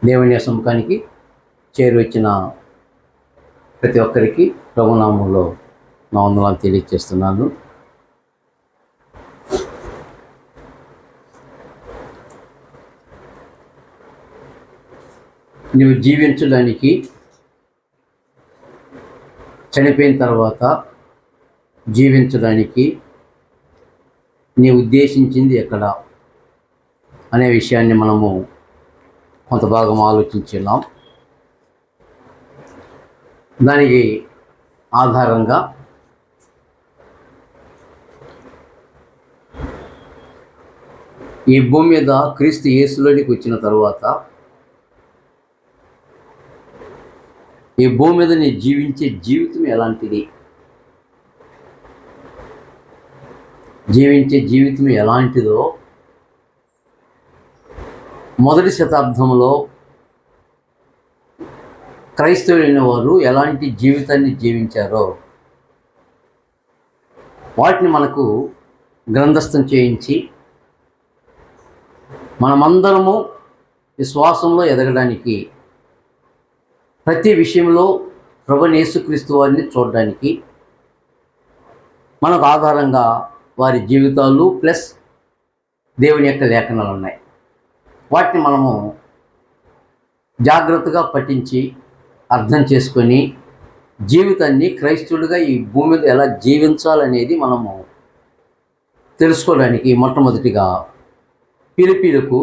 దేవుని సముఖానికి చేరువచ్చిన ప్రతి ఒక్కరికి ప్రభునామంలో నా వందనాలు తెలియజేస్తున్నాను. నువ్వు జీవించడానికి చనిపోయిన తర్వాత జీవించడానికి నీ ఉద్దేశించింది ఎక్కడ అనే విషయాన్ని మనము కొంత భాగం ఆలోచించున్నాం. దానికి ఆధారంగా ఈ భూమి మీద క్రీస్తు యేసులోనికి వచ్చిన తరువాత ఈ భూమి మీద నీ జీవించే జీవితం ఎలాంటిది, జీవించే జీవితం ఎలాంటిదో మొదటి శతాబ్దంలో క్రైస్తవులైన వారు ఎలాంటి జీవితాన్ని జీవించారో వాటిని మనకు గ్రంథస్థం చేయించి మనమందరము విశ్వాసంలో ఎదగడానికి, ప్రతి విషయంలో ప్రభువైన యేసుక్రీస్తు వారిని చూడడానికి మనకు ఆధారంగా వారి జీవితాలు ప్లస్ దేవుని యొక్క లేఖనాలు ఉన్నాయి. వాటిని మనము జాగ్రత్తగా పఠించి అర్థం చేసుకొని జీవితాన్ని క్రైస్తవుడిగా ఈ భూమి మీద ఎలా జీవించాలనేది మనము తెలుసుకోవడానికి మొట్టమొదటిగా ఫిలిప్పీయులకు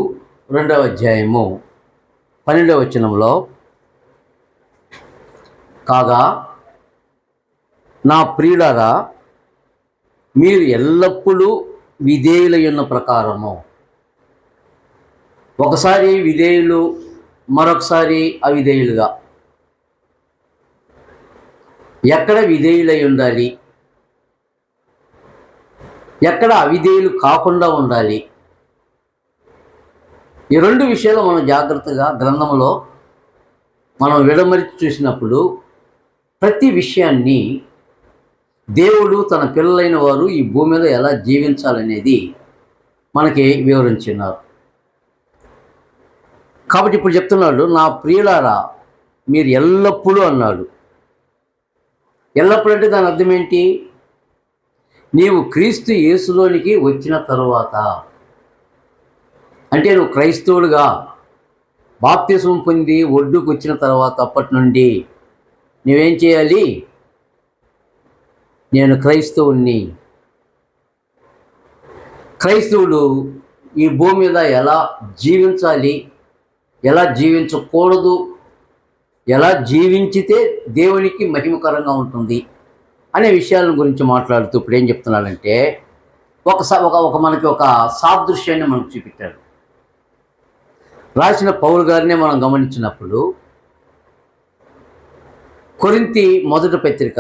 2వ అధ్యాయము 12వ వచనంలో, కాగా నా ప్రియులారా మీరు ఎల్లప్పుడూ విధేయులైన ప్రకారము, ఒకసారి విధేయులు మరొకసారి అవిధేయులుగా, ఎక్కడ విధేయులై ఉండాలి, ఎక్కడ అవిధేయులు కాకుండా ఉండాలి, ఈ రెండు విషయాలు మనం జాగ్రత్తగా గ్రంథంలో మనం విడమరిచి చూసినప్పుడు ప్రతి విషయాన్ని దేవుడు తన పిల్లలైన వారు ఈ భూమి మీద ఎలా జీవించాలనేది మనకి వివరించున్నారు. కాబట్టి ఇప్పుడు చెప్తున్నాడు, నా ప్రియులారా మీరు ఎల్లప్పుడూ అన్నాడు. ఎల్లప్పుడూ అంటే దాని అర్థం ఏంటి? నీవు క్రీస్తు యేసులోనికి వచ్చిన తరువాత, అంటే నువ్వు క్రైస్తవుడుగా బాప్తిసం పొంది ఒడ్డుకు వచ్చిన తర్వాత అప్పటి నుండి నువ్వేం చేయాలి? నేను క్రైస్తవుణ్ణి, క్రైస్తవుడు ఈ భూమి మీద ఎలా జీవించాలి, ఎలా జీవించకూడదు, ఎలా జీవించితే దేవునికి మహిమకరంగా ఉంటుంది అనే విషయాల గురించి మాట్లాడుతూ ఇప్పుడు ఏం చెప్తున్నాడంటే మనకి ఒక సాదృశ్యాన్ని మనకు చూపించాడు. రాసిన పౌలు గారినే మనం గమనించినప్పుడు కొరింథీ మొదటి పత్రిక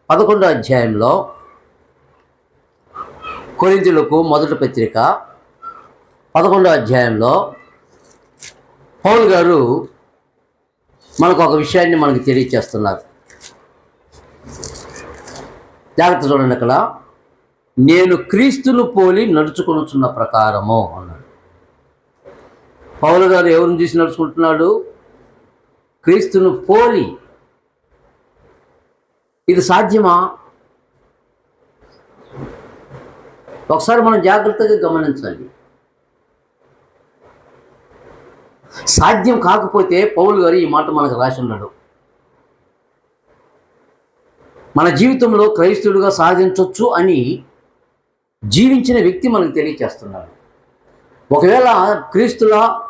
11వ అధ్యాయంలో, కొరింథీయులకు మొదటి పత్రిక 11వ అధ్యాయంలో పౌలు గారు మనకు ఒక విషయాన్ని మనకు తెలియచేస్తున్నారు. జాగ్రత్త చూడండి. అక్కడ నేను క్రీస్తును పోలి నడుచుకొనుచున్న ప్రకారము అన్నాడు. పౌలు గారు ఎవరిని చూసి నడుచుకుంటున్నాడు? క్రీస్తును పోలి. ఇది సాధ్యమా? ఒకసారి మనం జాగ్రత్తగా గమనించాలి. సాధ్యం కాకపోతే పౌలు గారు ఈ మాట మనకు రాసి ఉన్నాడు. మన జీవితంలో క్రైస్తవుడిగా సాధించవచ్చు అని జీవించిన వ్యక్తి మనకు తెలియచేస్తున్నాడు. ఒకవేళ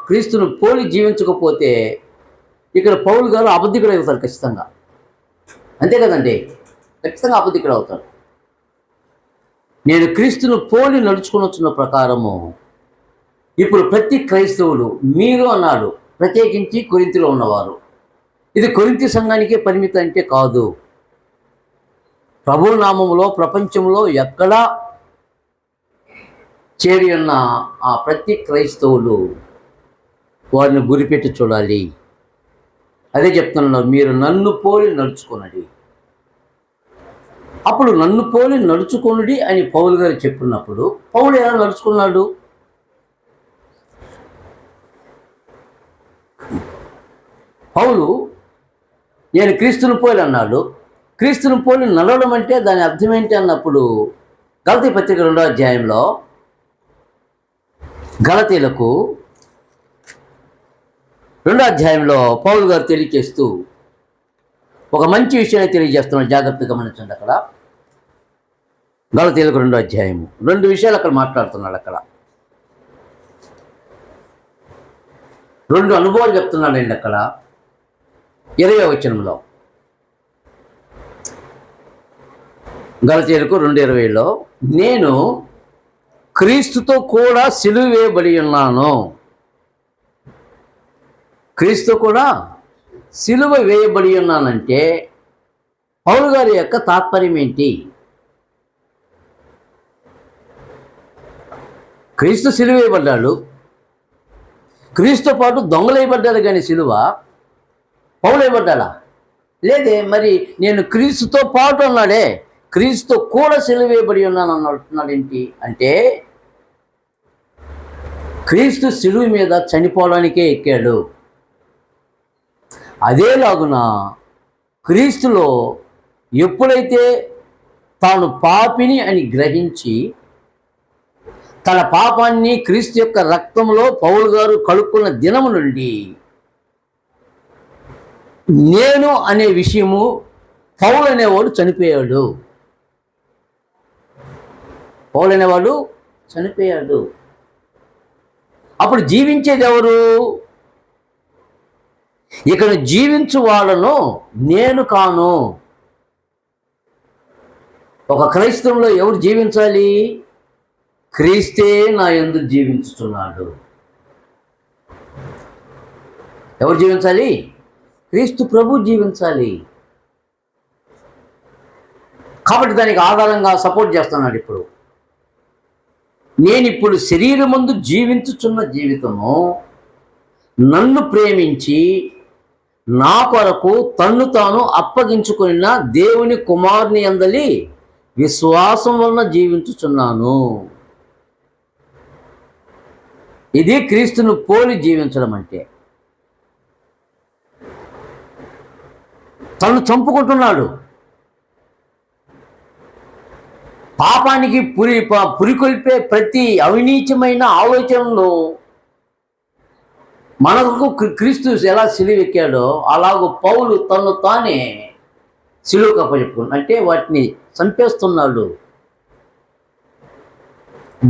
క్రీస్తును పోలి జీవించకపోతే ఇక్కడ పౌలు గారు అబద్ధికుడు అవుతారు ఖచ్చితంగా. అంతే కదండి, ఖచ్చితంగా అబద్ధికుడు అవుతాడు. నేను క్రీస్తును పోలి నడుచుకుని ప్రకారము ఇప్పుడు ప్రతి క్రైస్తవులు మీరు అన్నాడు, ప్రత్యేకించి కొరింథీలో ఉన్నవారు. ఇది కొరింథీ సంఘానికే పరిమితి అంటే కాదు. ప్రభు నామములో ప్రపంచంలో ఎక్కడా చేరి ఉన్న ఆ ప్రతి క్రైస్తవులు వారిని గురిపెట్టి చూడాలి. అదే చెప్తున్నాను, మీరు నన్ను పోలి నడుచుకొనడి. అప్పుడు నన్ను పోలి నడుచుకొనుడి అని పౌలు గారు చెప్పినప్పుడు పౌలు ఎలా నడుచుకున్నాడు? పౌలు నేను క్రీస్తుని పోలి అన్నాడు. క్రీస్తుని పోలి నడవడం అంటే దాని అర్థం ఏంటి అన్నప్పుడు గలతీ పత్రిక 2వ అధ్యాయంలో గలతీలకు 2వ అధ్యాయంలో పౌలు గారు తెలియజేస్తూ ఒక మంచి విషయాన్ని తెలియజేస్తున్నాడు. జాగ్రత్తగా గమనించండి. అక్కడ గలతీలకు 2వ అధ్యాయము 2 విషయాలు అక్కడ మాట్లాడుతున్నాడు. అక్కడ 2 అనుభవాలు చెప్తున్నాడండి. అక్కడ 20వ వచనంలో గలతీయులకు 2:20లో నేను క్రీస్తుతో కూడా సిలువ వేయబడి ఉన్నాను. క్రీస్తు కూడా సిలువ వేయబడి ఉన్నానంటే పౌలు గారి యొక్క తాత్పర్యం ఏంటి? క్రీస్తు సిలువ వేయబడ్డాడు. క్రీస్తుతో పాటు దొంగలు వేయబడ్డారు, కానీ సిలువ పౌలు వేయబడ్డా? లేదే. మరి నేను క్రీస్తుతో పాటు అన్నాడే, క్రీస్తుతో కూడా సిలువ వేయబడి ఉన్నాను అంటున్నాడు ఏంటి అంటే క్రీస్తు సిలువ మీద చనిపోవడానికే ఎక్కాడు. అదేలాగున క్రీస్తులో ఎప్పుడైతే తాను పాపిని అని గ్రహించి తన పాపాన్ని క్రీస్తు యొక్క రక్తంలో పౌలు గారు కడుక్కున్న దినము నుండి నేను అనే విషయము పౌలు అనేవాడు చనిపోయాడు. పౌలు అనేవాడు చనిపోయాడు. అప్పుడు జీవించేది ఎవరు? ఇక్కడ జీవించు వాళ్ళను నేను కాను. ఒక క్రైస్తవంలో ఎవరు జీవించాలి? క్రీస్తే నా యందు జీవించుతున్నాడు. ఎవరు జీవించాలి? క్రీస్తు ప్రభు జీవించాలి. కాబట్టి దానికి ఆధారంగా సపోర్ట్ చేస్తున్నాడు. ఇప్పుడు నేను ఇప్పుడు శరీరమందు జీవించుచున్న జీవితము నన్ను ప్రేమించి నా కొరకు తన్ను తాను అప్పగించుకున్న దేవుని కుమారుని యందలి విశ్వాసం వలన జీవించుచున్నాను. ఇది క్రీస్తును పోలి జీవించడం అంటే. తను చంపుకుంటున్నాడు. పాపానికి పురికొల్పే ప్రతి అవినీచమైన ఆలోచనను మనకు క్రీస్తు ఎలా సిలువెక్కాడో అలాగూ పౌలు తను తానే సిలువకు అప్పచెప్పుకున్నాడు. అంటే వాటిని చంపేస్తున్నాడు.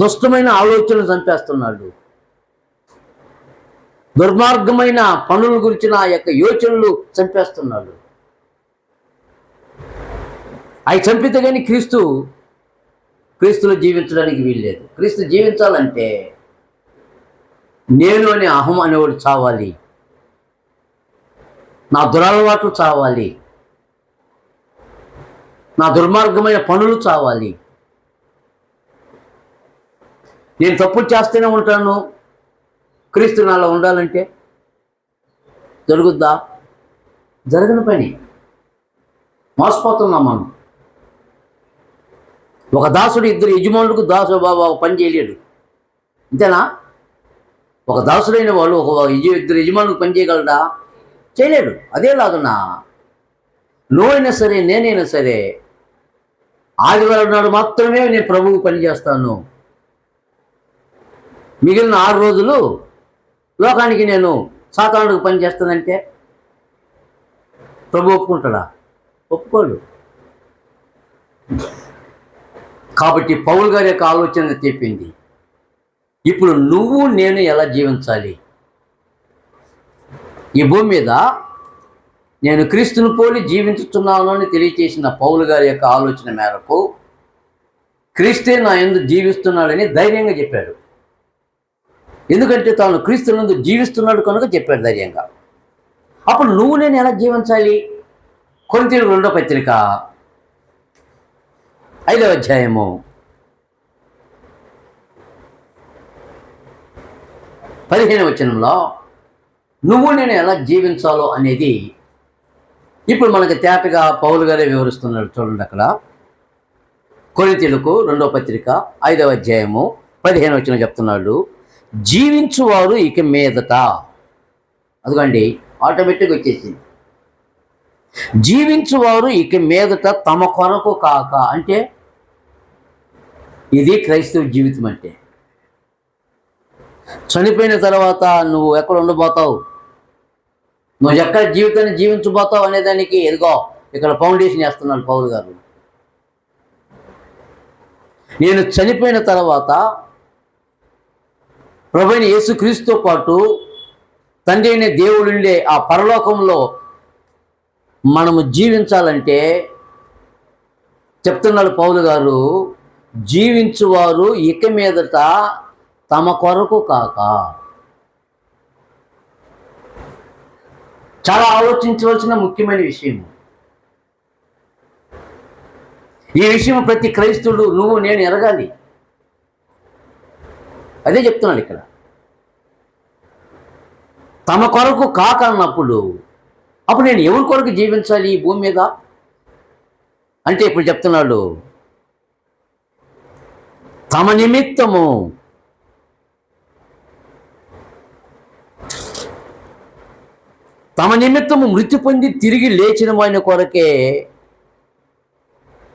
దుష్టమైన ఆలోచనలు చంపేస్తున్నాడు. దుర్మార్గమైన పనుల గురించిన ఆ యొక్క యోచనలు చంపేస్తున్నాడు. అవి చంపితే కానీ క్రీస్తులో జీవించడానికి వీల్లేదు. క్రీస్తు జీవించాలంటే నేను అనే అహం అనేవాడు చావాలి. నా దురలవాట్లు చావాలి. నా దుర్మార్గమైన పనులు చావాలి. నేను తప్పులు చేస్తూనే ఉంటాను. క్రీస్తు నాలో ఉండాలంటే జరుగుద్దా? జరగని పని. మోసపోతున్నాం మనం. ఒక దాసుడు 2 యజమానులకు బాబా పని చేయలేడు. అంతేనా? ఒక దాసుడైన వాళ్ళు 2 యజమానులకు పని చేయగలడా? చేయలేడు. అదేలాగునా నువ్వైనా సరే నేనైనా సరే ఆదివారం నాడు మాత్రమే నేను ప్రభువుకు పని చేస్తాను, మిగిలిన 6 రోజులు లోకానికి నేను సాతానుడికి పని చేస్తానంటే ప్రభు ఒప్పుకుంటాడా? ఒప్పుకోడు. కాబట్టి పౌలు గారి యొక్క ఆలోచన చెప్పింది. ఇప్పుడు నువ్వు నేను ఎలా జీవించాలి? ఈ భూమి మీద నేను క్రీస్తుని పోలి జీవించుతున్నాను అని తెలియచేసిన పౌలు గారి యొక్క ఆలోచన మేరకు క్రీస్తే నా యందు జీవిస్తున్నాడని ధైర్యంగా చెప్పాడు. ఎందుకంటే తాను క్రీస్తు నందు జీవిస్తున్నాడు కనుక చెప్పాడు ధైర్యంగా. అప్పుడు నువ్వు నేను ఎలా జీవించాలి? కొరింథీయులకు 2వ పత్రిక 5వ అధ్యాయము 15వ వచనంలో నువ్వు నేను ఎలా జీవించాలో అనేది ఇప్పుడు మనకి తేటగా పౌలు గారే వివరిస్తున్నాడు. చూడండి, అక్కడ కొరింథీయులకు 2వ పత్రిక 5వ అధ్యాయము 15వ వచనం చెప్తున్నాడు. జీవించువారు ఇక మీదట, అదిగోండి ఆటోమేటిక్గా వచ్చేసింది. జీవించువారు ఇక మీదట తమ కొరకు కాక, అంటే ఇది క్రైస్తవ జీవితం అంటే. చనిపోయిన తర్వాత నువ్వు ఎక్కడ ఉండబోతావు, నువ్వు ఎక్కడ జీవితాన్ని జీవించబోతావు అనేదానికి ఎదుగో ఇక్కడ ఫౌండేషన్ వేస్తున్నాడు పౌలు గారు. నేను చనిపోయిన తర్వాత ప్రభువైన యేసుక్రీస్తుతో పాటు తండ్రి అయిన దేవుడుండే ఆ పరలోకంలో మనము జీవించాలంటే చెప్తున్నాడు పౌలు గారు, జీవించువారు ఇక మీదట తమ కొరకు కాక. చాలా ఆలోచించవలసిన ముఖ్యమైన విషయం ఈ విషయం. ప్రతి క్రైస్తవుడు నువ్వు నేను ఎరగాలి. అదే చెప్తున్నాడు ఇక్కడ. తమ కొరకు కాక అన్నప్పుడు అప్పుడు నేను ఎవరి కొరకు జీవించాలి ఈ భూమి మీద అంటే ఇప్పుడు చెప్తున్నాడు, తమ నిమిత్తము మృతి పొంది తిరిగి లేచిన వాని కొరకే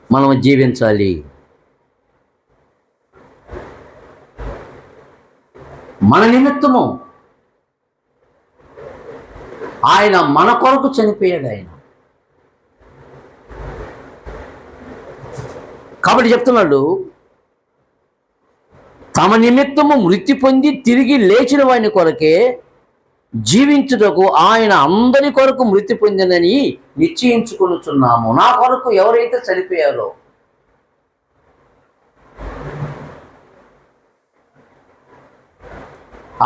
మనం జీవించాలి. మన నిమిత్తము ఆయన మన కొరకు చనిపోయాడు ఆయన. కాబట్టి చెప్తున్నాడు, తమ నిమిత్తము మృతి పొంది తిరిగి లేచిన వాని కొరకే జీవించుటకు ఆయన అందరి కొరకు మృతి పొందినని నిశ్చయించుకొనుచున్నాము. నా కొరకు ఎవరైతే చనిపోయారో,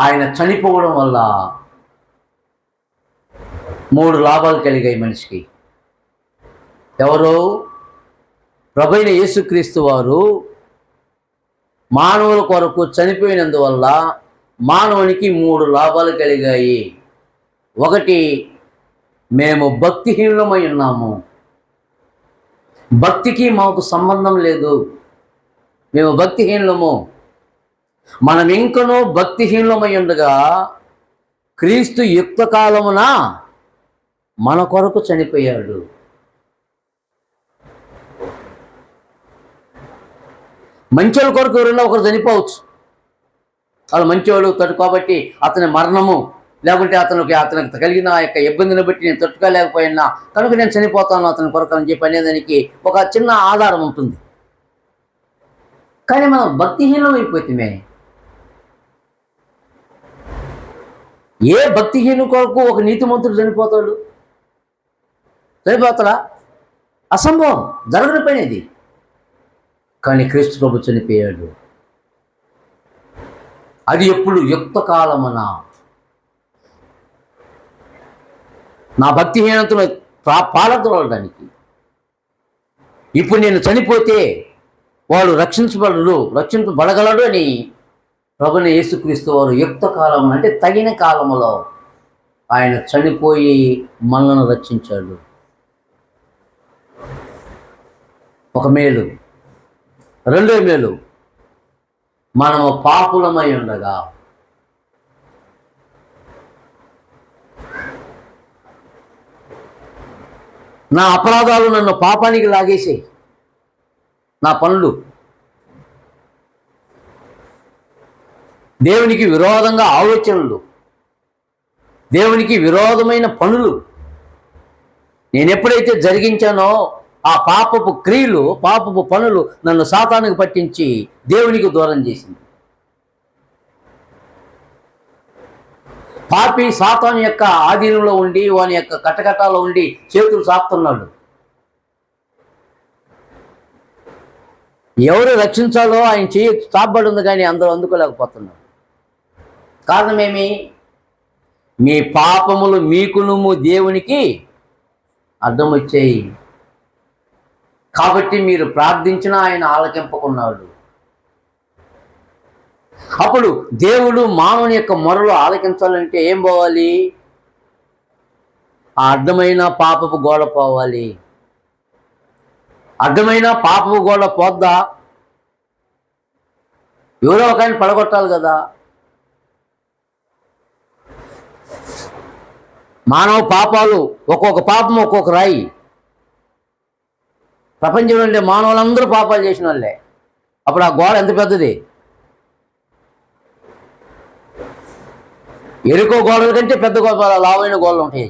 ఆయన చనిపోవడం వల్ల 3 లాభాలు కలిగాయి మనిషికి. ఎవరు? ప్రభువైన యేసుక్రీస్తు వారు మానవుల కొరకు చనిపోయినందువల్ల మానవునికి 3 లాభాలు కలిగాయి. 1, మేము భక్తిహీనులమై ఉన్నాము. భక్తికి మాకు సంబంధం లేదు, మేము భక్తిహీనులము. మనం ఇంకనూ భక్తిహీనులమై ఉండగా క్రీస్తు యుక్త కాలమున మన కొరకు చనిపోయాడు. మంచోళ్ళ కొరకు ఎవరైనా ఒకరు చనిపోవచ్చు, వాళ్ళు మంచివాళ్ళు కాబట్టి అతని మరణము లేకుంటే అతనికి కలిగిన యొక్క ఇబ్బందిని బట్టి నేను తట్టుకోలేకపోయినా కనుక నేను చనిపోతాను అతని కొరకు అని చెప్పి అనేదానికి ఒక చిన్న ఆధారం ఉంటుంది. కానీ మనం భక్తిహీనం అయిపోతామే. ఏ భక్తిహీను కొరకు ఒక నీతిమంతుడు చనిపోతాడా? అసంభవం, జరగని పని అది. కానీ క్రీస్తు ప్రభు చనిపోయాడు. అది ఎప్పుడు? యుక్త కాలమున. నా భక్తిహీనతను పాలదొలడానికి. ఇప్పుడు నేను చనిపోతే వాడు రక్షించబడగలడు అని ప్రభువైన యేసుక్రీస్తు వారు యుక్త కాలం అంటే తగిన కాలములో ఆయన చనిపోయి మనల్ని రక్షించాడు. ఒక మేలు. 2వ మేలు, మనము పాపులమై ఉండగా నా అపరాధాలు నన్ను పాపానికి లాగేసాయి. నా పనులు దేవునికి విరోధంగా ఆలోచనలు, దేవునికి విరోధమైన పనులు నేను ఎప్పుడైతే జరిగించానో ఆ పాపపు క్రియలు, పాపపు పనులు నన్ను సాతానుకు పట్టించి దేవునికి దూరం చేసింది. పాపి సాతాను యొక్క ఆధీనంలో ఉండి వాని యొక్క కటకటాల్లో ఉండి చేతులు సాపుతున్నాడు. ఎవరు రక్షించాలో ఆయన చేయి చాపబడి ఉంది, కానీ అందరూ అందుకోలేకపోతున్నారు. కారణమేమి? మీ పాపములు మీకును దేవునికి అడ్డం వచ్చాయి. కాబట్టి మీరు ప్రార్థించినా ఆయన ఆలకింపకున్నాడు. అప్పుడు దేవుడు మానవుని యొక్క మొరలు ఆలకించాలంటే ఏం పోవాలి? ఆ అడ్డమైన పాపపు గోడ పోవాలి. అడ్డమైన పాపపు గోడ పోద్దా? ఎవరో ఒక ఆయన పడగొట్టాలి కదా. మానవ పాపాలు ఒక్కొక్క పాపం ఒక్కొక్క రాయి. ప్రపంచంలో ఉండే మానవులందరూ పాపాలు చేసిన వాళ్ళే. అప్పుడు ఆ గోడ ఎంత పెద్దది? ఎరుకో గోడల కంటే పెద్ద గోడ, లావైన గోడలు ఉంటాయి,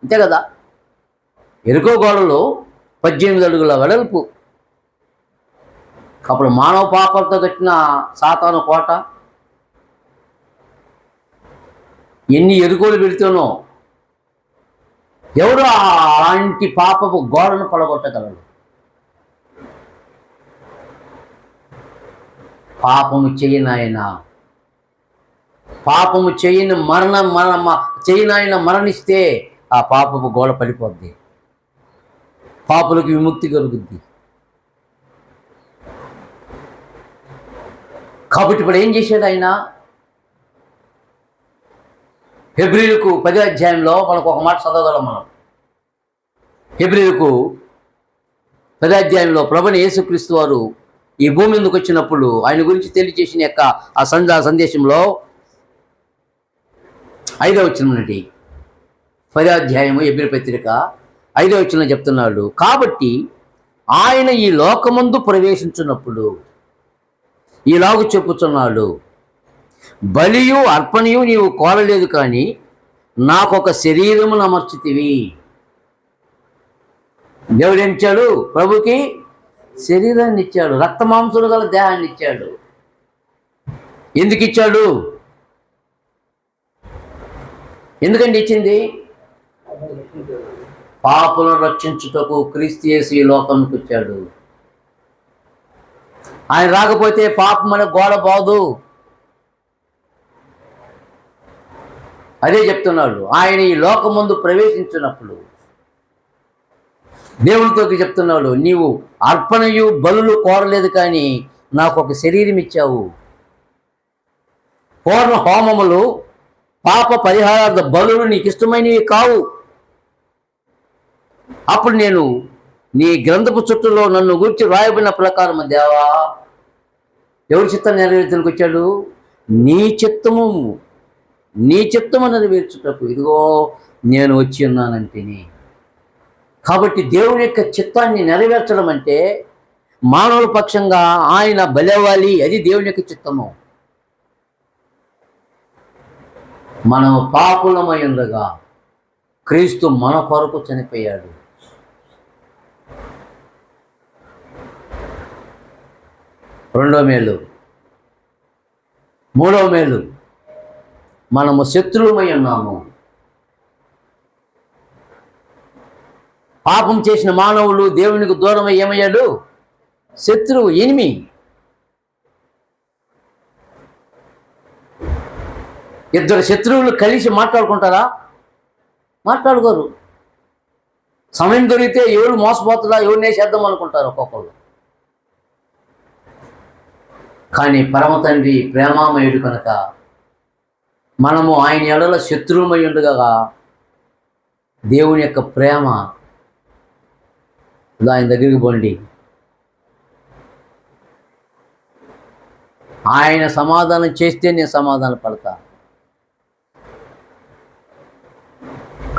అంతే కదా. ఎరుకో గోడలు 18 అడుగుల వెడల్పు. అప్పుడు మానవ పాపాలతో కట్టిన సాతాను కోట ఎన్ని ఎరుకోలు పెడితేనో ఎవరు అలాంటి పాపపు గోడను పడగొట్టగలరు? పాపము చేయనాయన, పాపము చేయనాయన మరణిస్తే ఆ పాపపు గోడ పడిపోద్ది, పాపులకు విముక్తి కలుగుద్ది. కాబట్టి ఇప్పుడు ఏం చేశాడు ఆయన? హెబ్రీయులకు 10వ అధ్యాయంలో మనకు ఒక మాట చదవగలం మనం. హెబ్రీయులకు 10వ అధ్యాయంలో ప్రభువైన యేసుక్రీస్తు వారు ఈ భూమి మీదకి వచ్చినప్పుడు ఆయన గురించి తెలియజేసిన యొక్క ఆ సందేశంలో 5వ వచనం నుండి 10వ అధ్యాయము హెబ్రీ పత్రిక 5వ వచనంలో చెప్తున్నాడు, కాబట్టి ఆయన ఈ లోకమందు ప్రవేశించున్నప్పుడు ఈలాగు చెప్పుచున్నాడు, బలియు అర్పణయు నీవు కోరలేదు కానీ నాకొక శరీరమును అమర్చితివి. దేవుడు ఏం ఇచ్చాడు? ప్రభుకి శరీరాన్ని ఇచ్చాడు, రక్తమాంసులు గల దేహాన్ని ఇచ్చాడు. ఎందుకు ఇచ్చాడు? ఎందుకండి ఇచ్చింది? పాపులను రక్షించుటకు క్రీస్తు యేసు ఈ లోకానికి వచ్చాడు. ఆయన రాకపోతే పాపం అనే గోడ బాదు. అదే చెప్తున్నాడు. ఆయన ఈ లోకం ముందు ప్రవేశించినప్పుడు దేవునితో చెప్తున్నాడు, నీవు అర్పణయు బలులు కోరలేదు కానీ నాకు ఒక శరీరం ఇచ్చావు. పూర్ణ హోమములు పాప పరిహారార్థ బలులు నీకు ఇష్టమైనవి కావు. అప్పుడు నేను నీ గ్రంథపు చుట్టూలో నన్ను గురించి రాయబడిన ప్రకారం దేవా, ఎవరి చిత్తం నెరవేర్చడానికి వచ్చాడు? నీ చిత్తము నెరవేర్చుటకు ఇదిగో నేను వచ్చి ఉన్నానంటేని. కాబట్టి దేవుని యొక్క చిత్తాన్ని నెరవేర్చడం అంటే మానవుల పక్షంగా ఆయన బలవ్వాలి, అది దేవుని యొక్క చిత్తము. మనం పాపులమై ఉండగా క్రీస్తు మన కొరకు చనిపోయాడు. రెండో మేలు. మూడవ మేలు, మనము శత్రువుమై ఉన్నాము. పాపం చేసిన మానవులు దేవునికి దూరమై ఏమయ్యాడు? శత్రువు, ఎనిమి. ఇద్దరు శత్రువులు కలిసి మాట్లాడుకుంటారా? మాట్లాడుకోరు. సమయం దొరికితే ఎవరు మోసపోతుందా, ఎవరినే చేద్దాం అనుకుంటారు ఒక్కొక్కరు. కానీ పరమ తండ్రి ప్రేమామయుడు కనుక మనము ఆయన ఎడల శత్రువుమై ఉండగా దేవుని యొక్క ప్రేమ, ఆయన దగ్గరికి పోండి, ఆయన సమాధానం చేస్తే నేను సమాధాన పడతా.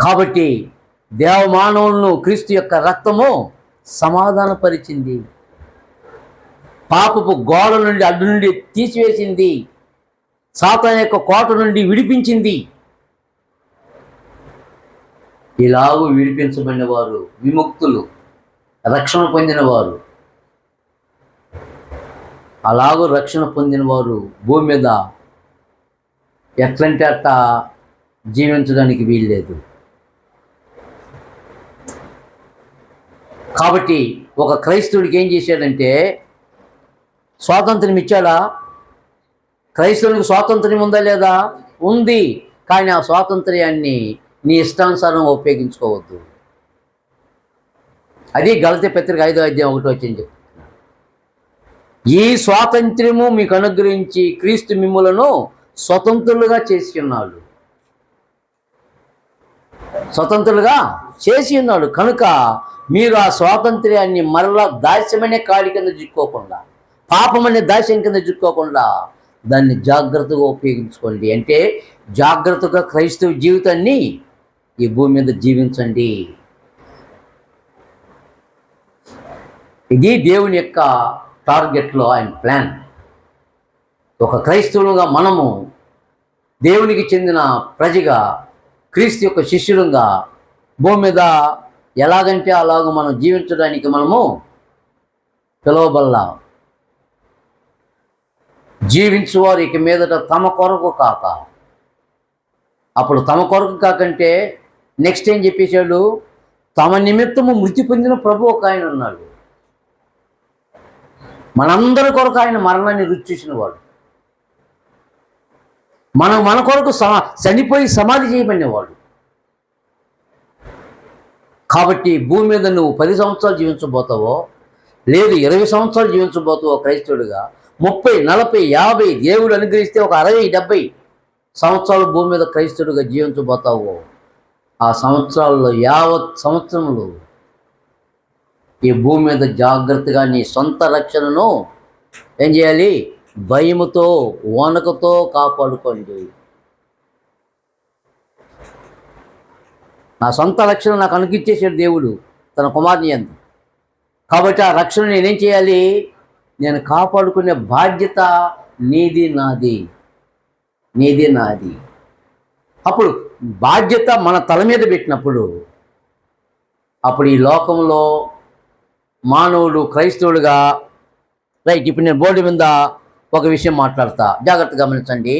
కాబట్టి దేవమానవులను క్రీస్తు యొక్క రక్తము సమాధానపరిచింది, పాపపు గోడ నుండి అడ్డు నుండి తీసివేసింది, సాతాను యొక్క కోట నుండి విడిపించింది. ఇలాగూ విడిపించబడిన వారు, విముక్తులు, రక్షణ పొందినవారు, అలాగూ రక్షణ పొందినవారు భూమి మీద ఎట్లంటే అట్ట జీవించడానికి వీల్లేదు. కాబట్టి ఒక క్రైస్తవుడికి ఏం చేశాడంటే స్వాతంత్రం ఇచ్చాడా? క్రైస్తవునికి స్వాతంత్రం ఉందా లేదా? ఉంది. కానీ ఆ స్వాతంత్ర్యాన్ని నీ ఇష్టానుసారం ఉపయోగించుకోవద్దు. అది గలతీ పత్రిక 5వ అధ్యాయం 1వ వచనం చెప్తున్నాడు. ఈ స్వాతంత్ర్యము మీకు అనుగ్రహించి క్రీస్తు మిమ్ములను స్వతంత్రులుగా చేసి ఉన్నాడు. స్వతంత్రులుగా చేసి ఉన్నాడు కనుక మీరు ఆ స్వాతంత్ర్యాన్ని మరలా దాస్యమనే కాడి కింద చిక్కుకోకుండా, పాపం అనే దాస్యం కింద చిక్కుకోకుండా దాన్ని జాగ్రత్తగా ఉపయోగించుకోండి. అంటే జాగ్రత్తగా క్రైస్తవ జీవితాన్ని ఈ భూమి మీద జీవించండి. ఇది దేవుని యొక్క టార్గెట్లో ఆయన ప్లాన్. ఒక క్రైస్తవులుగా మనము దేవునికి చెందిన ప్రజగా, క్రీస్తు యొక్క శిష్యులుగా భూమి మీద ఎలాగంటే అలాగ మనం జీవించడానికి మనము పిలువబల్లా. జీవించువారు ఇక మీదట తమ కొరకు కాక, అప్పుడు తమ కొరకు కాకంటే నెక్స్ట్ ఏం చెప్పేశాడు, తమ నిమిత్తము మృతి పొందిన ప్రభు ఒక ఆయన ఉన్నాడు. మనందరి కొరకు ఆయన మరణాన్ని రుచి చూసిన వాడు. మన కొరకు చనిపోయి సమాధి చేయబడినవాడు. కాబట్టి భూమి మీద నువ్వు 10 సంవత్సరాలు జీవించబోతావో, లేదు 20 సంవత్సరాలు జీవించబోతావో క్రైస్తవుడిగా, 30, 40, 50 దేవుడు అనుగ్రహిస్తే ఒక 60, 70 సంవత్సరాలు భూమి మీద క్రైస్తవుడిగా జీవించబోతావో, ఆ సంవత్సరాల్లో 50 సంవత్సరములు ఈ భూమి మీద జాగ్రత్తగా నీ సొంత రక్షణను ఏం చేయాలి? భయముతో, వణకతో కాపాడుకోండి. నా సొంత రక్షణ నాకు అనుగ్రహించేసాడు దేవుడు తన కుమారుని యందు. కాబట్టి ఆ రక్షణ నేనేం చేయాలి? నేను కాపాడుకునే బాధ్యత నీది, నాది. నీది, నాది. అప్పుడు బాధ్యత మన తల మీద పెట్టినప్పుడు, అప్పుడు ఈ లోకంలో మానవుడు క్రైస్తవుడుగా, రైట్, ఇప్పుడు నేను బోర్డు మీద ఒక విషయం మాట్లాడతా, జాగ్రత్తగా గమనించండి.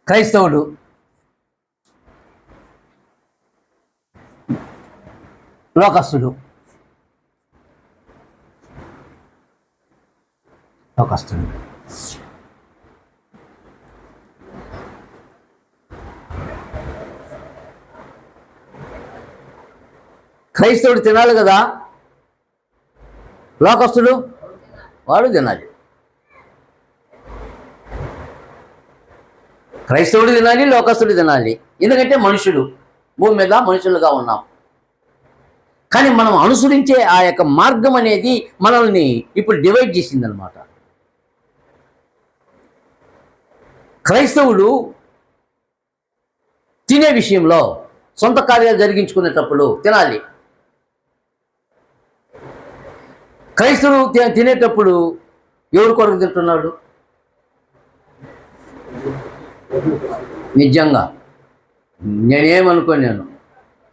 క్రైస్తవుడు లోకస్తుడు. క్రైస్తవుడు తినాలి కదా, లోకస్తుడు వాడు తినాలి. క్రైస్తవుడు తినాలి, లోకస్తుడు తినాలి. ఎందుకంటే మనుషులు, భూమి మీద మనుషులుగా ఉన్నాం. కానీ మనం అనుసరించే ఆ యొక్క మార్గం అనేది మనల్ని ఇప్పుడు డివైడ్ చేసిందనమాట. క్రైస్తవుడు తినే విషయంలో సొంత కార్యాలు జరిగించుకునేటప్పుడు తినాలి. క్రైస్తవుడు తినేటప్పుడు ఎవరి కొరకు తింటున్నాడు? నిజంగా నేనేమనుకోలేను,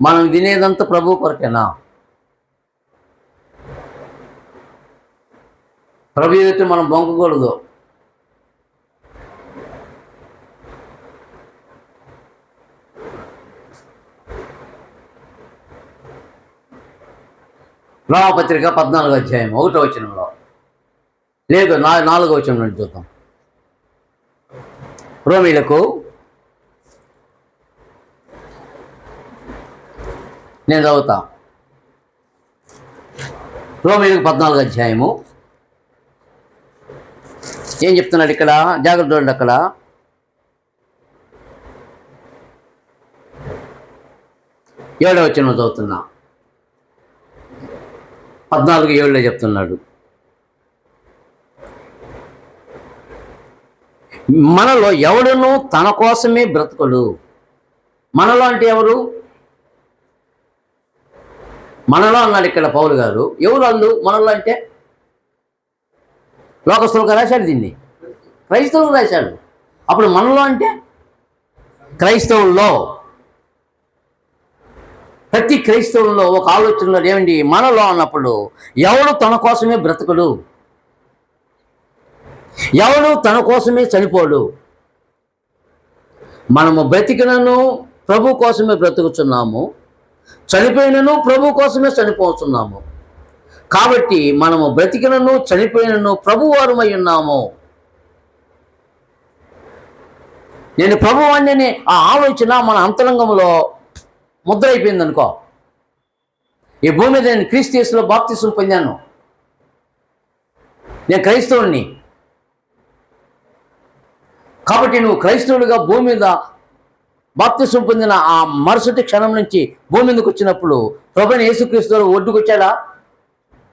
మనం తినేదంతా ప్రభు కొరకేనా? ప్రభు అయితే మనం బొంకకూడదు. రోమపత్రిక 14వ అధ్యాయం 1వ వచనంలో, లేదు 4వ వచనం నుండి చూద్దాం. రోమీలకు నేను చదువుతా. రోమీలకు 14వ అధ్యాయము ఏం చెప్తున్నాడు ఇక్కడ? జాగ్రత్త చూడండి. అక్కడ 7వ వచనం చదువుతున్నా. 14:7 చెప్తున్నాడు, మనలో ఎవడును తన కోసమే బ్రతకడు. మనలో అంటే ఎవరు? మనలో అన్నాడు ఇక్కడ పౌలు గారు. ఎవరు వాళ్ళు మనలో అంటే? లోకస్తులుగా రాశాడు దీన్ని, క్రైస్తవులు రాశాడు. అప్పుడు మనలో అంటే క్రైస్తవుల్లో, ప్రతి క్రైస్తవుల్లో ఒక ఆలోచనలో ఏమండి మనలో అన్నప్పుడు, ఎవడు తన కోసమే బ్రతకడు, ఎవడు తన కోసమే చనిపోడు. మనము బ్రతికినను ప్రభు కోసమే బ్రతుకుతున్నాము, చనిపోయినను ప్రభు కోసమే చనిపోతున్నాము. కాబట్టి మనము బ్రతికినను చనిపోయినను ప్రభువారమై ఉన్నాము. నేను ప్రభువాన్ని అనే ఆ ఆలోచన మన అంతరంగంలో ముద్ర అయిపోయింది అనుకో. ఈ భూమి మీద నేను క్రీస్తు యేసులో బాప్తిసం పొందాను, నేను క్రైస్తవుడిని. కాబట్టి నువ్వు క్రైస్తవుడిగా భూమి మీద బాప్తిసం పొందిన ఆ మరుసటి క్షణం నుంచి భూమి మీదకి వచ్చినప్పుడు ప్రభువైన యేసుక్రీస్తు ఒడ్డుకు వచ్చాడా?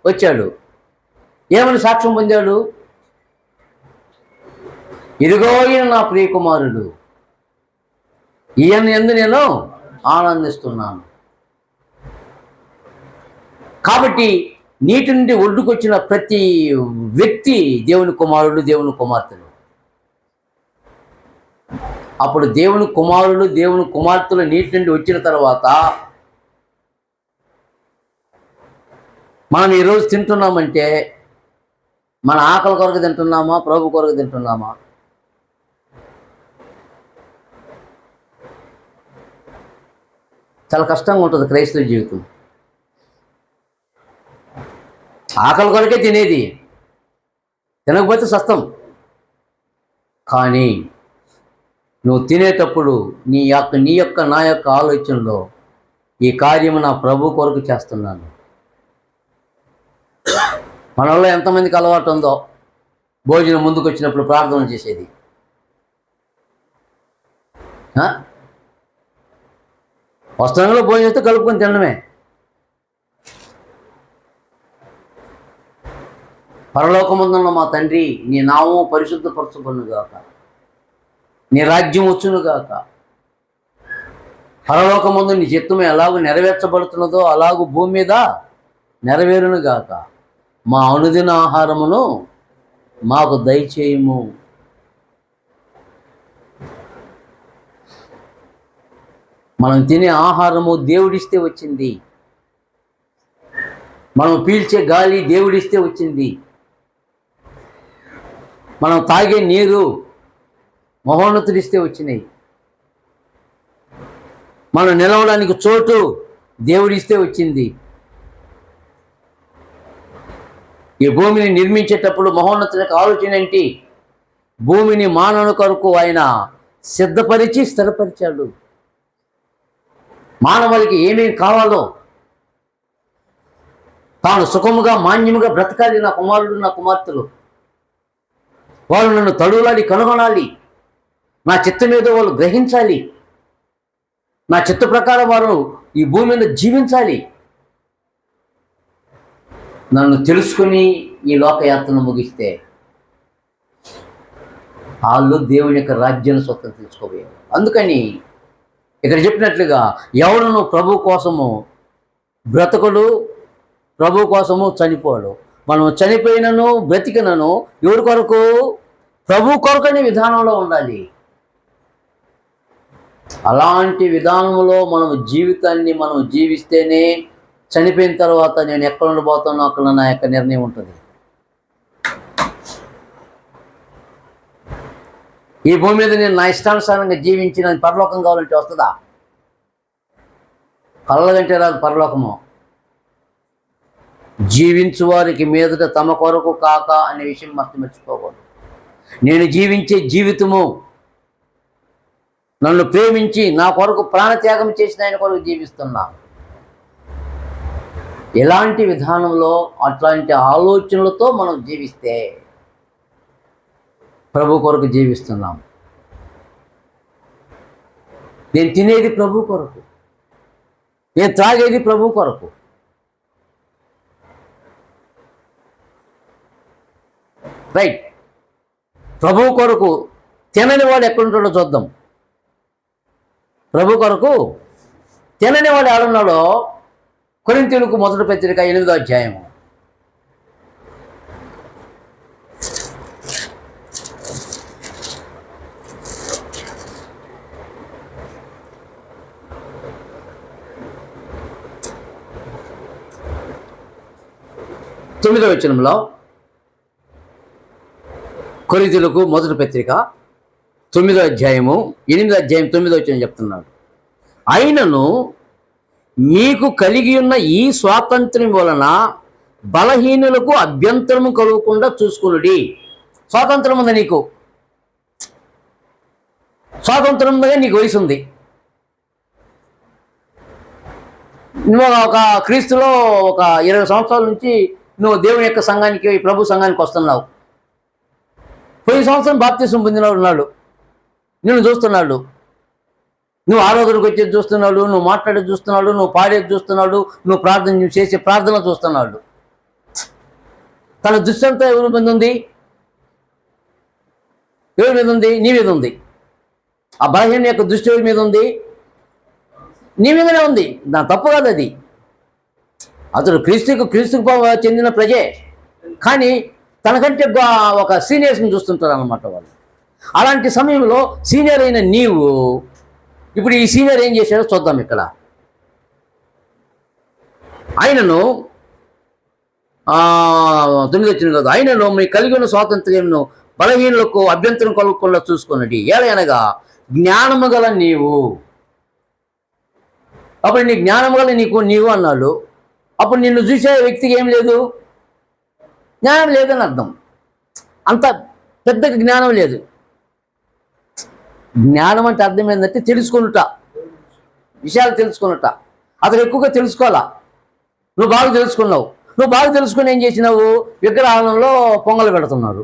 వచ్చాడు. ఏమని సాక్ష్యం పొందాడు? ఇదిగో ఈయన నా ప్రియ కుమారుడు, ఈయన యందు నేను ఆనందిస్తున్నాను. కాబట్టి నీటి నుండి ఒడ్డుకొచ్చిన ప్రతి వ్యక్తి దేవుని కుమారుడు, దేవుని కుమార్తెలు. అప్పుడు దేవుని కుమారులు, దేవుని కుమార్తెలు నీటి నుండి వచ్చిన తర్వాత మనం ఈరోజు తింటున్నామంటే మన ఆకలి కొరకు తింటున్నామా, ప్రభు కొరకు తింటున్నామా? చాలా కష్టంగా ఉంటుంది క్రైస్తవ జీవితం. ఆకలి కొరకే తినేది, తినకపోతే సస్తం. కానీ నువ్వు తినేటప్పుడు నీ యొక్క నా యొక్క ఆలోచనలో ఈ కార్యము నా ప్రభు కొరకు చేస్తున్నాను. మనలో ఎంతమందికి అలవాటు ఉందో భోజనం ముందుకు వచ్చినప్పుడు ప్రార్థన చేసేది? వస్త్రంలో భోజనం చేస్తే కలుపుకొని తినడమే. పరలోకమందున్న మా తండ్రి, నీ నామము పరిశుద్ధపరచబడునుగాక, నీ రాజ్యం వచ్చునుగాక. పరలోకమందు నీ చిత్తము ఎలాగూ నెరవేర్చబడుతున్నదో అలాగూ భూమి మీద నెరవేరునుగాక. మా అనుదిన ఆహారమును మాకు దయచేయము. మనం తినే ఆహారము దేవుడిస్తే వచ్చింది. మనం పీల్చే గాలి దేవుడిస్తే వచ్చింది. మనం తాగే నీరు మహోన్నతుడిస్తే వచ్చినాయి. మనం నిలవడానికి చోటు దేవుడిస్తే వచ్చింది. ఈ భూమిని నిర్మించేటప్పుడు మహోన్నతునికి ఆలోచన ఏంటి? భూమిని మానవుని కొరకు ఆయన సిద్ధపరిచి స్థిరపరిచాడు. మానవులకి ఏమేమి కావాలో తాను సుఖముగా మాన్యముగా బ్రతకాలి నా కుమారుడు, నా కుమార్తెలు. వాళ్ళు నన్ను తడులాడి కనుగొనాలి. నా చిత్తం మీద వాళ్ళు గ్రహించాలి. నా చిత్త ప్రకారం వారు ఈ భూమి మీద జీవించాలి. నన్ను తెలుసుకుని ఈ లోకయాత్రను ముగిస్తే వాళ్ళు దేవుని యొక్క రాజ్యాన్ని స్వతం తెలుసుకోబోయారు. అందుకని ఇక్కడ చెప్పినట్లుగా ఎవరును ప్రభు కోసము బ్రతకుడు, ప్రభు కోసము చనిపోడు. మనం చనిపోయినను బ్రతికినను ఎవరి కొరకు? ప్రభు కొరకనే విధానంలో ఉండాలి. అలాంటి విధానంలో మనం జీవితాన్ని మనం జీవిస్తేనే చనిపోయిన తర్వాత నేను ఎక్కడ ఉండబోతానో అక్కడ నా యొక్క నిర్ణయం ఉంటుంది. ఈ భూమి మీద నేను నా ఇష్టానుసారంగా జీవించి నేను పరలోకం కావాలంటే వస్తుందా? కళ్ళగంటే రాదు పరలోకము. జీవించు వారికి మీదట తమ కొరకు కాక అనే విషయం మర్చిపోకూడదు. నేను జీవించే జీవితము నన్ను ప్రేమించి నా కొరకు ప్రాణత్యాగం చేసిన ఆయన కొరకు జీవిస్తున్నా. ఎలాంటి విధానంలో అట్లాంటి ఆలోచనలతో మనం జీవిస్తే ప్రభు కొరకు జీవిస్తున్నాం. నేను తినేది ప్రభు కొరకు, నేను త్రాగేది ప్రభు కొరకు. రైట్. ప్రభు కొరకు తినని వాడు ఎక్కడుంటాడో చూద్దాం. ప్రభు కొరకు తినని వాడు ఎవడున్నాడో కొరింథీయులకు మొదటి పత్రిక 8వ అధ్యాయము. తొమ్మిదవ వచనంలో, కొరింథీయులకు మొదటి పత్రిక 9వ అధ్యాయము 8వ అధ్యాయం 9వ వచనం చెప్తున్నాడు. అయినను మీకు కలిగి ఉన్న ఈ స్వాతంత్ర్యం వలన బలహీనులకు అభ్యంతరము కలగకుండా చూసుకునుడి. స్వాతంత్రం ఉంది నీకు, స్వాతంత్రం ఉందగా నీకు వయసు ఉంది. నువ్వు ఒక క్రీస్తులో ఒక 20 సంవత్సరాల నుంచి నువ్వు దేవుని యొక్క సంఘానికి, ప్రభు సంఘానికి వస్తున్నావు. పోయిన సంవత్సరం బాప్తిసం పొందినవాడు ఉన్నాడు, నిన్ను చూస్తున్నాడు. నువ్వు ఆరాధనకు వచ్చేది చూస్తున్నాడు, నువ్వు మాట్లాడేది చూస్తున్నాడు, నువ్వు పాడేది చూస్తున్నాడు, నువ్వు చేసే ప్రార్థన చూస్తున్నాడు. తన దృష్టి అంతా ఎవరి మీద ఉంది? ఎవరి మీద ఉంది? నీ మీద ఉంది. ఆ బలహీన యొక్క దృష్టి ఎవరి మీద ఉంది? నీ మీదనే ఉంది. నా తప్పు కాదు అది. అతడు క్రీస్తుకు చెందిన ప్రజే, కానీ తనకంటే ఒక సీనియర్స్ని చూస్తుంటారు అన్నమాట వాళ్ళు. అలాంటి సమయంలో సీనియర్ అయిన నీవు ఇప్పుడు ఈ సీనియర్ ఏం చేశాడో చూద్దాం. ఇక్కడ ఆయనను 9 వచ్చిన కాదు, ఆయనను మీ కలిగి ఉన్న స్వాతంత్ర్యంను బలహీనులకు అభ్యంతరం కలుగకుండా చూసుకున్నది ఏలయనగా జ్ఞానము గల నీవు. అప్పుడు నీ జ్ఞానము గల నీవు అన్నాడు. అప్పుడు నిన్ను చూసే వ్యక్తికి ఏం లేదు, జ్ఞానం లేదని అర్థం. అంత పెద్దగా జ్ఞానం లేదు. జ్ఞానం అంటే అర్థం ఏంటంటే తెలుసుకొనుట, విషయాలు తెలుసుకొనుట. అతను ఎక్కువగా తెలుసుకోవాలా. నువ్వు బాగా తెలుసుకున్నావు. నువ్వు బాగా తెలుసుకుని ఏం చేసినావు? విగ్రహాలయంలో పొంగలు పెడుతున్నారు.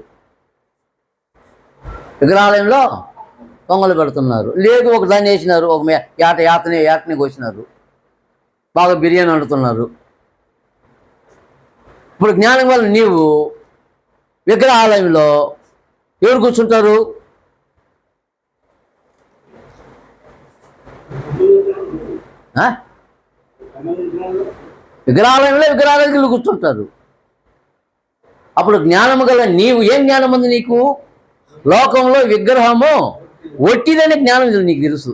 విగ్రహాలయంలో పొంగలు పెడుతున్నారు. లేదు ఒక దాన్ని వేసినారు, ఒక యాటని కోసినారు, బాగా బిర్యానీ వండుతున్నారు. ఇప్పుడు జ్ఞానం వల్ల నీవు విగ్రహాలయంలో ఎవరు కూర్చుంటారు? విగ్రహాలయంలో కూర్చుంటారు. అప్పుడు జ్ఞానము గల నీవు, ఏం జ్ఞానం ఉంది నీకు? లోకంలో విగ్రహము ఒట్టిదని జ్ఞానం నీకు తెలుసు.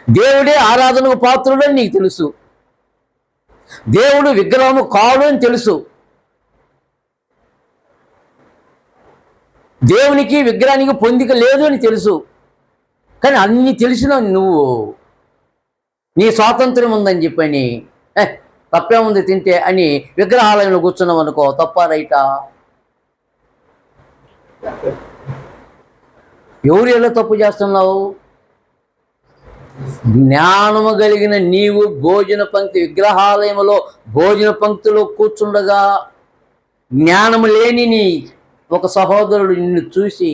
దేవుడే ఆరాధనకు పాత్రుడు అని నీకు తెలుసు. దేవుడు విగ్రహము కాడు అని తెలుసు. దేవునికి విగ్రహానికి పొందిక లేదు అని తెలుసు. కానీ అన్నీ తెలిసిన నువ్వు నీ స్వాతంత్ర్యం ఉందని చెప్పని తప్పేముంది తింటే అని విగ్రహాలయంలో కూర్చున్నావు అనుకో, తప్ప రైటా? ఎవరు ఎలా తప్పు చేస్తున్నావు? జ్ఞానము కలిగిన నీవు విగ్రహాలయంలో భోజన పంక్తిలో కూర్చుండగా జ్ఞానము లేని నీ ఒక సహోదరుడు నిన్ను చూసి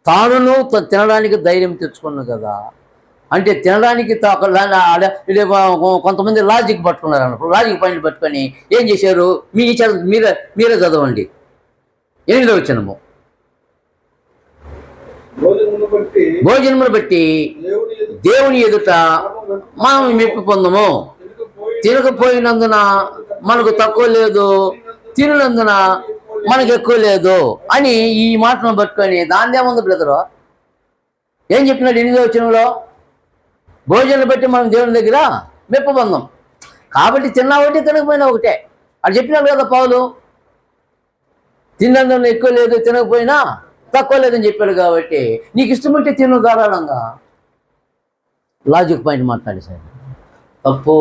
తానును తినడానికి ధైర్యం తెచ్చుకున్నావు కదా. అంటే తినడానికి కొంతమంది లాజిక్ పట్టుకున్నారు అన్నప్పుడు. లాజిక్ పాయింట్ పట్టుకొని ఏం చేశారు? మీరే చదవండి. 8వ వచనము. భోజనమును బట్టి దేవుని ఎదుట మనం మెప్పు పొందము. తినకపోయినందున మనకు తక్కువ లేదు, తిననందున మనకు ఎక్కువ లేదు అని ఈ మాటను పట్టుకొని దాందేముంది బ్రదరు? ఏం చెప్పినాడు 8వ వచనంలో? భోజనం బట్టి మనం దేవుని దగ్గర మెప్పు పొందాం. కాబట్టి తిన్నా ఒకటి, తినకపోయినా ఒకటే. అది చెప్పినాడు కదా పౌలు. తిన్నందున ఎక్కువ లేదు, తినకపోయినా తక్కువ లేదని చెప్పాడు. కాబట్టి నీకు ఇష్టమంటే తిను ధారాళంగా. లాజిక్ పాయింట్ మాట్లాడేశాడు. తప్పు.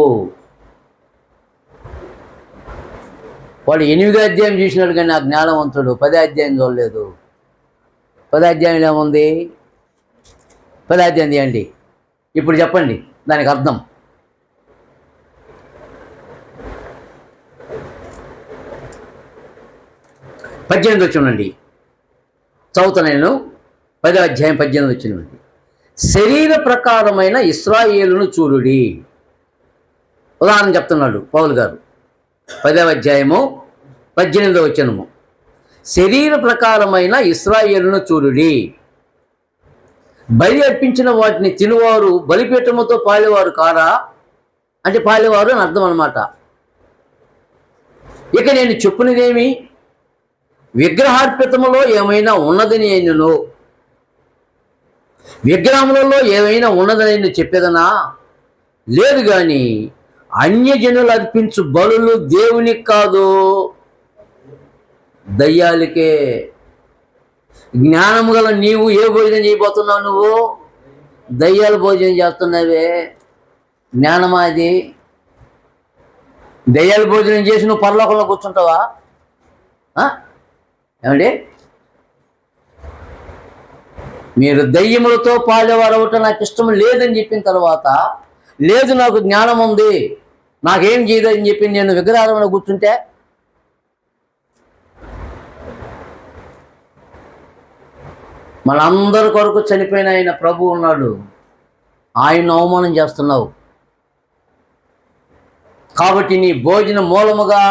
వాడు 8వ అధ్యాయం చూసినాడు కానీ ఆ జ్ఞానవంతుడు 10వ అధ్యాయం చూడలేదు. 10వ అధ్యాయంలో ఏముంది? 10వ అధ్యాయం తీయండి. ఇప్పుడు చెప్పండి దానికి అర్థం. చూడండి, చదువుతా నేను. 10వ అధ్యాయం 18 వచ్చినది. శరీర ప్రకారమైన ఇశ్రాయేలును చూడుడి. ఉదాహరణ చెప్తున్నాడు పౌలు గారు. 10వ అధ్యాయము 18వ వచనము. శరీర ప్రకారమైన ఇశ్రాయేలును చూడుడి. బలి అర్పించిన వాటిని తినువారు బలిపీఠముతో పాలేవారు కారా? అంటే పాలేవారు అని అర్థం అన్నమాట. ఇక నేను చెప్పునిదేమి? విగ్రహార్పితములో ఏమైనా ఉన్నదని నేను, విగ్రహములలో ఏమైనా ఉన్నదని చెప్పేదనా? లేదు కానీ అన్యజనులు అర్పించు బలులు దేవునికి కాదు, దయ్యాలకే. జ్ఞానము గల నీవు ఏ భోజనం చేయబోతున్నావు? నువ్వు దయ్యాల భోజనం చేస్తున్నావే. జ్ఞానమా అది? దయ్యాల భోజనం చేసి నువ్వు పరలోకంలో కూర్చుంటావా? ఏమండి, మీరు దయ్యములతో పాడేవారు అవటం నాకు ఇష్టం లేదని చెప్పిన తర్వాత, లేదు నాకు జ్ఞానం ఉంది, నాకేం చేయదని చెప్పి నేను విగ్రహాలలో కూర్చుంటే మనందరి కొరకు చనిపోయిన ఆయన ప్రభు ఉన్నాడు. ఆయన అవమానం చేస్తున్నావు. కాబట్టి నీ భోజన మూలముగా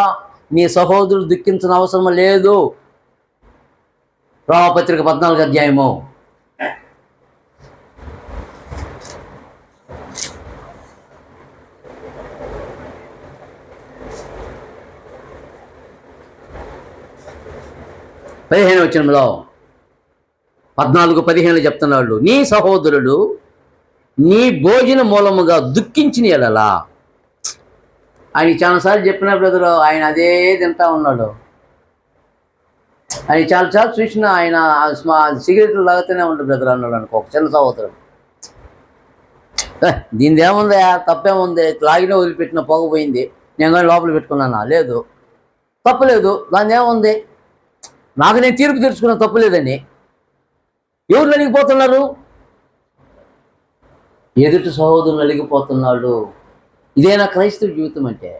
నీ సహోదరుడు దుఃఖించిన అవసరం లేదు. రోమాపత్రిక 14వ అధ్యాయము 15వ వచనంలో 14-15 చెప్తున్నాడు, నీ సహోదరుడు నీ భోజన మూలముగా దుఃఖించిన ఎడలా. ఆయన చాలాసార్లు చెప్పిన బ్రదరు, ఆయన అదే తింటా ఉన్నాడు. ఆయన చాలాసార్లు చూసిన ఆయన సిగరెట్లు లాగుతూనే ఉంటాడు బ్రదర్ అన్నాడు అనుకో ఒక చిన్న సహోదరుడు. దీనిది ఏముంది, తప్పేముంది, లాగిన వదిలిపెట్టిన పోకపోయింది, నేను కానీ లోపల పెట్టుకున్నానా? లేదు, తప్పలేదు, దాని ఏముంది, నాకు నేను తీర్పు తెచ్చుకున్నా, తప్పులేదని. ఎవరు నలిగిపోతున్నారు? ఎదుటి సహోదరులు నలిగిపోతున్నాడు. ఇదేనా క్రైస్తవ జీవితం అంటే?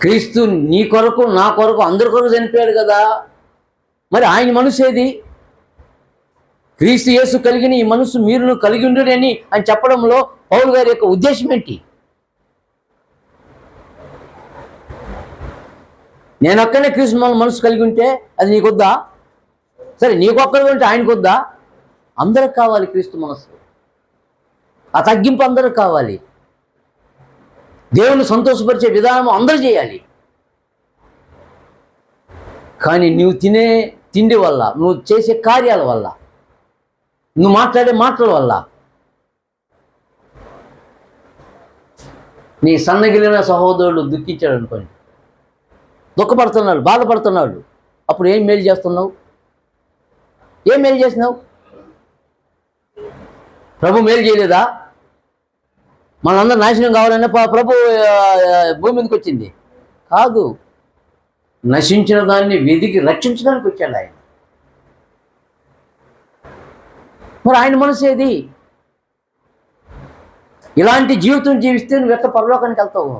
క్రీస్తు నీ కొరకు నా కొరకు అందరి కొరకు చనిపోయాడు కదా, మరి ఆయన మనసు ఏది? క్రీస్తు యేసు కలిగిన ఈ మనసు మీరును కలిగి ఉండడని అని చెప్పడంలో పౌలు గారి యొక్క ఉద్దేశం ఏంటి? నేను ఒక్కనే క్రీస్తు మనసు కలిగి ఉంటే అది నీకొద్దా? సరే, నీకొక్కడు ఉంటే ఆయనకొద్దా? అందరికి కావాలి క్రీస్తు మనసు. ఆ తగ్గింపు అందరికి కావాలి. దేవుని సంతోషపరిచే విధానం అందరూ చేయాలి. కానీ నువ్వు తినే తిండి వల్ల, నువ్వు చేసే కార్యాల వల్ల, నువ్వు మాట్లాడే మాటల వల్ల నీ సన్నగిలిన సహోదరుడు దుఃఖించాడు అనుకోని, దుఃఖపడుతున్నాడు, బాధపడుతున్నాడు. అప్పుడు ఏం మేలు చేస్తున్నావు? ఏం మేలు చేసినావు? ప్రభు మేలు చేయలేదా? మనందరూ నాశనం కావాలనే ప్రభు భూమి మీదకి వచ్చింది కాదు, నశించిన దాన్ని వెదికి రక్షించడానికి వచ్చాడు ఆయన. మరి ఆయన మనసు ఏది? ఇలాంటి జీవితం జీవిస్తే నువ్వు ఎక్కడ పరలోకానికి వెళ్తావు?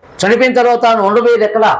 చనిపోయిన తర్వాత నువ్వు ఉండబోయేది ఎక్కడా?